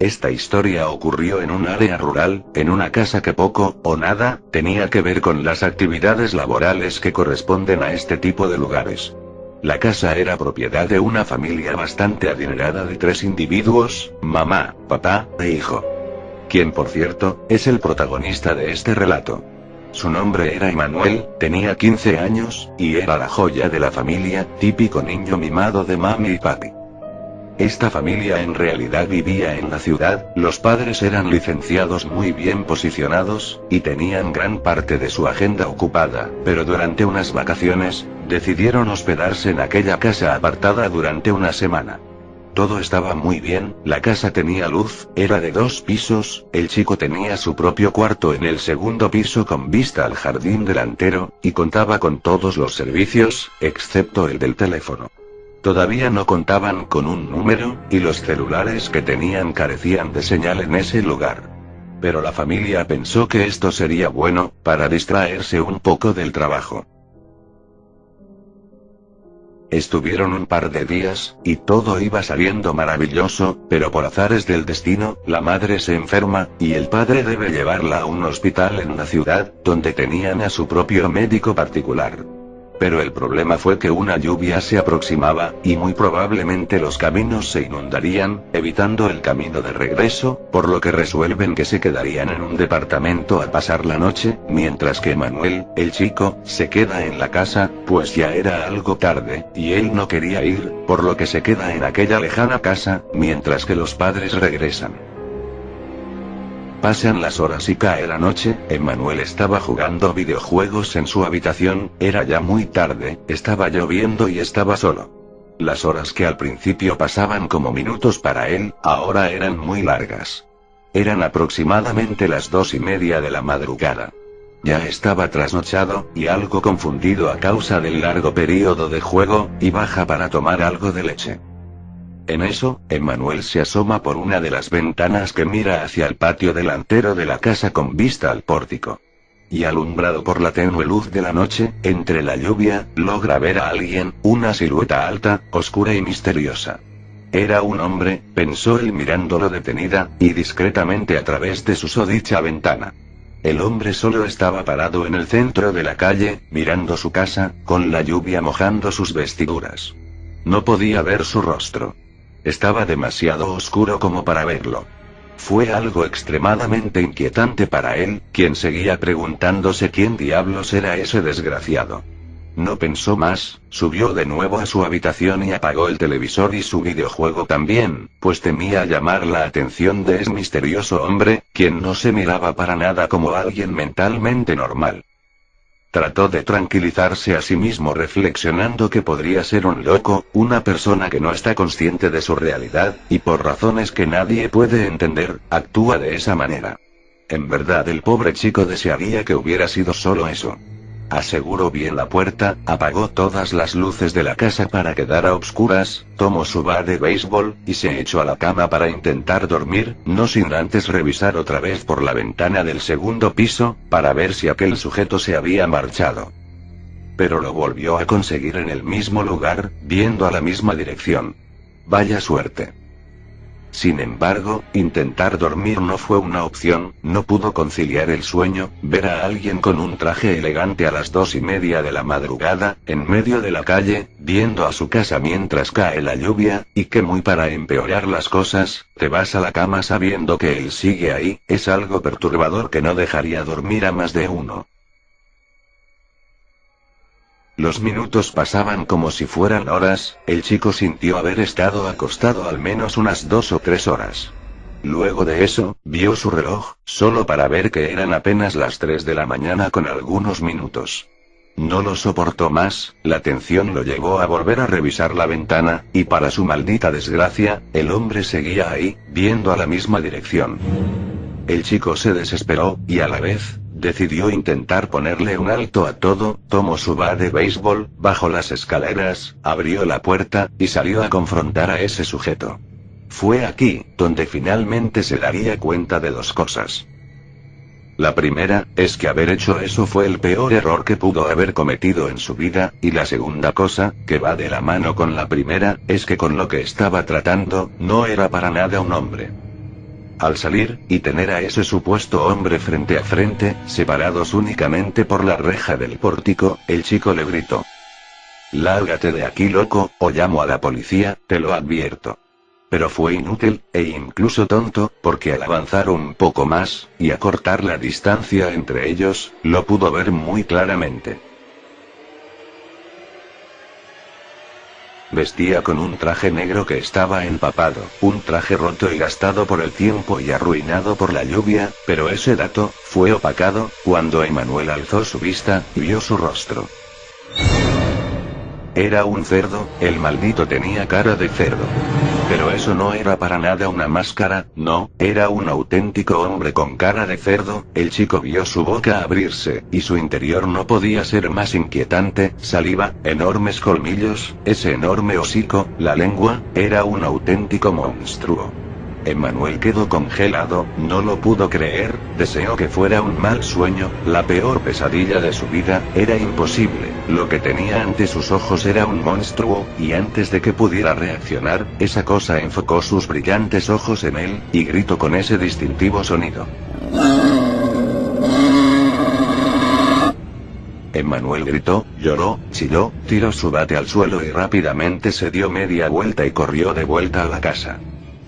Esta historia ocurrió en un área rural, en una casa que poco, o nada, tenía que ver con las actividades laborales que corresponden a este tipo de lugares. La casa era propiedad de una familia bastante adinerada de 3 individuos, mamá, papá, e hijo. Quien por cierto, es el protagonista de este relato. Su nombre era Emanuel, tenía 15 años, y era la joya de la familia, típico niño mimado de mami y papi. Esta familia en realidad vivía en la ciudad, los padres eran licenciados muy bien posicionados, y tenían gran parte de su agenda ocupada, pero durante unas vacaciones, decidieron hospedarse en aquella casa apartada durante una semana. Todo estaba muy bien, la casa tenía luz, era de 2 pisos, el chico tenía su propio cuarto en el segundo piso con vista al jardín delantero, y contaba con todos los servicios, excepto el del teléfono. Todavía no contaban con un número, y los celulares que tenían carecían de señal en ese lugar. Pero la familia pensó que esto sería bueno, para distraerse un poco del trabajo. Estuvieron un par de días, y todo iba saliendo maravilloso, pero por azares del destino, la madre se enferma, y el padre debe llevarla a un hospital en la ciudad, donde tenían a su propio médico particular. Pero el problema fue que una lluvia se aproximaba, y muy probablemente los caminos se inundarían, evitando el camino de regreso, por lo que resuelven que se quedarían en un departamento a pasar la noche, mientras que Manuel, el chico, se queda en la casa, pues ya era algo tarde, y él no quería ir, por lo que se queda en aquella lejana casa, mientras que los padres regresan. Pasan las horas y cae la noche, Emmanuel estaba jugando videojuegos en su habitación, era ya muy tarde, estaba lloviendo y estaba solo. Las horas que al principio pasaban como minutos para él, ahora eran muy largas. Eran aproximadamente las 2:30 de la madrugada. Ya estaba trasnochado, y algo confundido a causa del largo periodo de juego, y baja para tomar algo de leche. En eso, Emmanuel se asoma por una de las ventanas que mira hacia el patio delantero de la casa con vista al pórtico. Y alumbrado por la tenue luz de la noche, entre la lluvia, logra ver a alguien, una silueta alta, oscura y misteriosa. Era un hombre, pensó él mirándolo detenida, y discretamente a través de su susodicha ventana. El hombre solo estaba parado en el centro de la calle, mirando su casa, con la lluvia mojando sus vestiduras. No podía ver su rostro. Estaba demasiado oscuro como para verlo. Fue algo extremadamente inquietante para él, quien seguía preguntándose quién diablos era ese desgraciado. No pensó más, subió de nuevo a su habitación y apagó el televisor y su videojuego también, pues temía llamar la atención de ese misterioso hombre, quien no se miraba para nada como alguien mentalmente normal. Trató de tranquilizarse a sí mismo reflexionando que podría ser un loco, una persona que no está consciente de su realidad, y por razones que nadie puede entender, actúa de esa manera. En verdad el pobre chico desearía que hubiera sido solo eso. Aseguró bien la puerta, apagó todas las luces de la casa para quedar a obscuras, tomó su bat de béisbol, y se echó a la cama para intentar dormir, no sin antes revisar otra vez por la ventana del segundo piso, para ver si aquel sujeto se había marchado. Pero lo volvió a conseguir en el mismo lugar, viendo a la misma dirección. Vaya suerte. Sin embargo, intentar dormir no fue una opción, no pudo conciliar el sueño, ver a alguien con un traje elegante a las 2:30 de la madrugada, en medio de la calle, viendo a su casa mientras cae la lluvia, y que muy para empeorar las cosas, te vas a la cama sabiendo que él sigue ahí, es algo perturbador que no dejaría dormir a más de uno. Los minutos pasaban como si fueran horas, el chico sintió haber estado acostado al menos unas 2 o 3 horas. Luego de eso, vio su reloj, solo para ver que eran apenas las 3 de la mañana con algunos minutos. No lo soportó más, la tensión lo llevó a volver a revisar la ventana, y para su maldita desgracia, el hombre seguía ahí, viendo a la misma dirección. El chico se desesperó, y a la vez, decidió intentar ponerle un alto a todo, tomó su bat de béisbol, bajó las escaleras, abrió la puerta, y salió a confrontar a ese sujeto. Fue aquí, donde finalmente se daría cuenta de 2 cosas. La primera, es que haber hecho eso fue el peor error que pudo haber cometido en su vida, y la segunda cosa, que va de la mano con la primera, es que con lo que estaba tratando, no era para nada un hombre. Al salir, y tener a ese supuesto hombre frente a frente, separados únicamente por la reja del pórtico, el chico le gritó: «Lárgate de aquí, loco, o llamo a la policía, te lo advierto». Pero fue inútil, e incluso tonto, porque al avanzar un poco más, y acortar la distancia entre ellos, lo pudo ver muy claramente. Vestía con un traje negro que estaba empapado, un traje roto y gastado por el tiempo y arruinado por la lluvia, pero ese dato fue opacado cuando Emmanuel alzó su vista y vio su rostro. Era un cerdo, el maldito tenía cara de cerdo. Pero eso no era para nada una máscara, no, era un auténtico hombre con cara de cerdo. El chico vio su boca abrirse, y su interior no podía ser más inquietante: saliva, enormes colmillos, ese enorme hocico, la lengua, era un auténtico monstruo. Emmanuel quedó congelado, no lo pudo creer, deseó que fuera un mal sueño, la peor pesadilla de su vida. Era imposible, lo que tenía ante sus ojos era un monstruo, y antes de que pudiera reaccionar, esa cosa enfocó sus brillantes ojos en él, y gritó con ese distintivo sonido. Emmanuel gritó, lloró, chilló, tiró su bate al suelo y rápidamente se dio media vuelta y corrió de vuelta a la casa.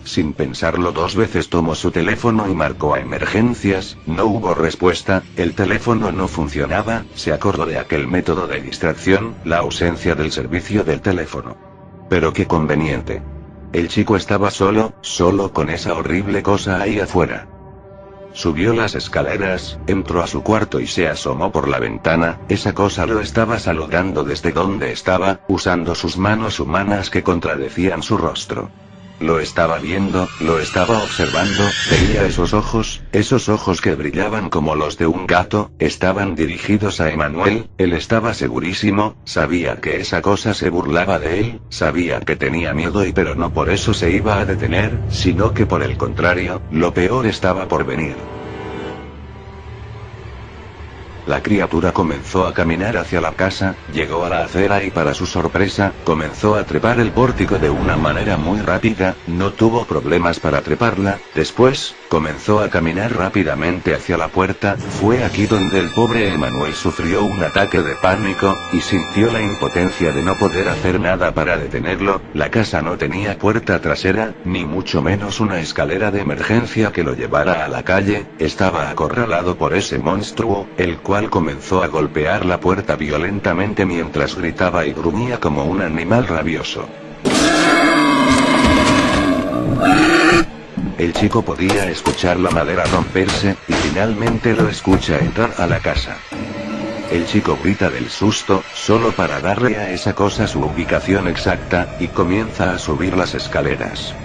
Sin pensarlo dos veces tomó su teléfono y marcó a emergencias. No hubo respuesta, el teléfono no funcionaba. Se acordó de aquel método de distracción, la ausencia del servicio del teléfono. Pero qué conveniente. El chico estaba solo con esa horrible cosa ahí afuera. Subió las escaleras, entró a su cuarto y se asomó por la ventana. Esa cosa lo estaba saludando desde donde estaba, usando sus manos humanas que contradecían su rostro. Lo estaba viendo, lo estaba observando, veía esos ojos que brillaban como los de un gato, estaban dirigidos a Emmanuel. Él estaba segurísimo, sabía que esa cosa se burlaba de él, sabía que tenía miedo pero no por eso se iba a detener, sino que por el contrario, lo peor estaba por venir. La criatura comenzó a caminar hacia la casa, llegó a la acera y para su sorpresa, comenzó a trepar el pórtico de una manera muy rápida. No tuvo problemas para treparla. Después, comenzó a caminar rápidamente hacia la puerta. Fue aquí donde el pobre Emmanuel sufrió un ataque de pánico, y sintió la impotencia de no poder hacer nada para detenerlo. La casa no tenía puerta trasera, ni mucho menos una escalera de emergencia que lo llevara a la calle. Estaba acorralado por ese monstruo, el cual comenzó a golpear la puerta violentamente mientras gritaba y gruñía como un animal rabioso. El chico podía escuchar la madera romperse, y finalmente lo escucha entrar a la casa. El chico grita del susto, solo para darle a esa cosa su ubicación exacta, y comienza a subir las escaleras.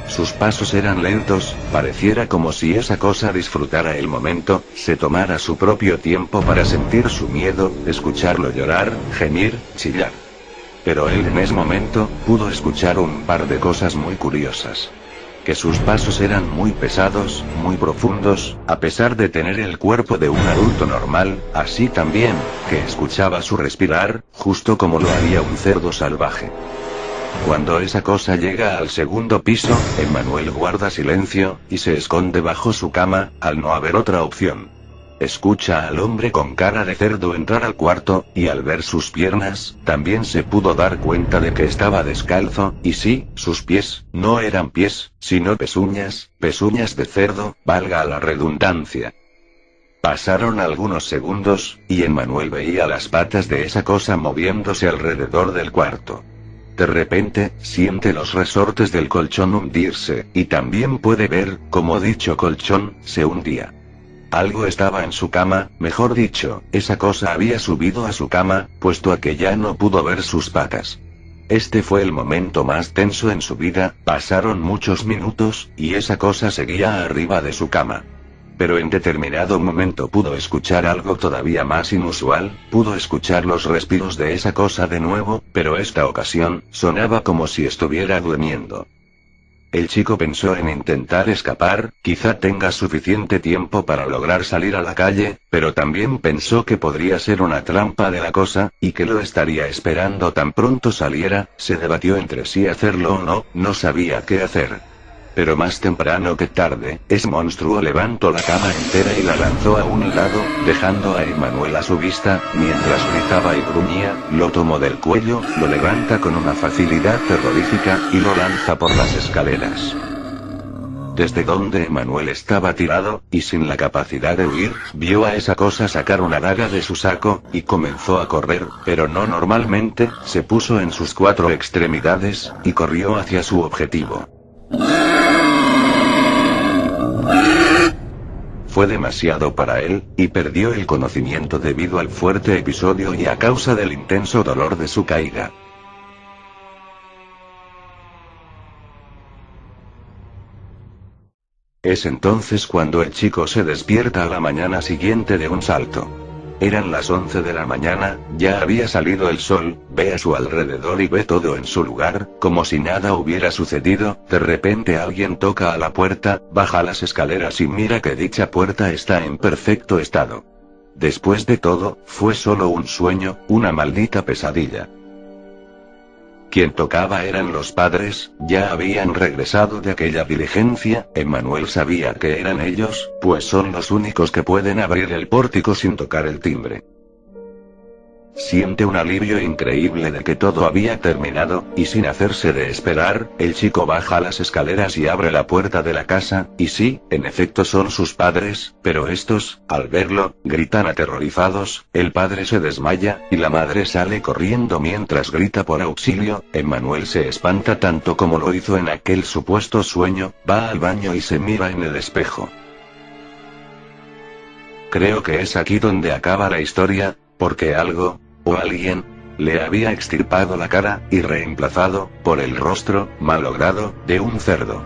Sus pasos eran lentos, pareciera como si esa cosa disfrutara el momento, se tomara su propio tiempo para sentir su miedo, escucharlo llorar, gemir, chillar. Pero él en ese momento, pudo escuchar un par de cosas muy curiosas. Que sus pasos eran muy pesados, muy profundos, a pesar de tener el cuerpo de un adulto normal, así también, que escuchaba su respirar, justo como lo haría un cerdo salvaje. Cuando esa cosa llega al segundo piso, Emmanuel guarda silencio, y se esconde bajo su cama, al no haber otra opción. Escucha al hombre con cara de cerdo entrar al cuarto, y al ver sus piernas, también se pudo dar cuenta de que estaba descalzo, y sí, sus pies, no eran pies, sino pezuñas de cerdo, valga la redundancia. Pasaron algunos segundos, y Emmanuel veía las patas de esa cosa moviéndose alrededor del cuarto. De repente, siente los resortes del colchón hundirse, y también puede ver cómo dicho colchón se hundía. Algo estaba en su cama, mejor dicho, esa cosa había subido a su cama, puesto a que ya no pudo ver sus patas. Este fue el momento más tenso en su vida. Pasaron muchos minutos, y esa cosa seguía arriba de su cama. Pero en determinado momento pudo escuchar algo todavía más inusual, pudo escuchar los respiros de esa cosa de nuevo, pero esta ocasión, sonaba como si estuviera durmiendo. El chico pensó en intentar escapar, quizá tenga suficiente tiempo para lograr salir a la calle, pero también pensó que podría ser una trampa de la cosa, y que lo estaría esperando tan pronto saliera. Se debatió entre si hacerlo o no, no sabía qué hacer. Pero más temprano que tarde, ese monstruo levantó la cama entera y la lanzó a un lado, dejando a Emmanuel a su vista, mientras gritaba y gruñía, lo tomó del cuello, lo levanta con una facilidad terrorífica, y lo lanza por las escaleras. Desde donde Emmanuel estaba tirado, y sin la capacidad de huir, vio a esa cosa sacar una daga de su saco, y comenzó a correr, pero no normalmente, se puso en sus 4 extremidades, y corrió hacia su objetivo. Fue demasiado para él, y perdió el conocimiento debido al fuerte episodio y a causa del intenso dolor de su caída. Es entonces cuando el chico se despierta a la mañana siguiente de un salto. Eran las 11 de la mañana, ya había salido el sol, ve a su alrededor y ve todo en su lugar, como si nada hubiera sucedido. De repente alguien toca a la puerta, baja las escaleras y mira que dicha puerta está en perfecto estado. Después de todo, fue solo un sueño, una maldita pesadilla. Quien tocaba eran los padres, ya habían regresado de aquella diligencia. Emmanuel sabía que eran ellos, pues son los únicos que pueden abrir el pórtico sin tocar el timbre. Siente un alivio increíble de que todo había terminado, y sin hacerse de esperar, el chico baja las escaleras y abre la puerta de la casa, y sí, en efecto son sus padres, pero estos, al verlo, gritan aterrorizados, el padre se desmaya, y la madre sale corriendo mientras grita por auxilio. Emmanuel se espanta tanto como lo hizo en aquel supuesto sueño, va al baño y se mira en el espejo. Creo que es aquí donde acaba la historia, porque algo, o alguien, le había extirpado la cara, y reemplazado, por el rostro, malogrado, de un cerdo.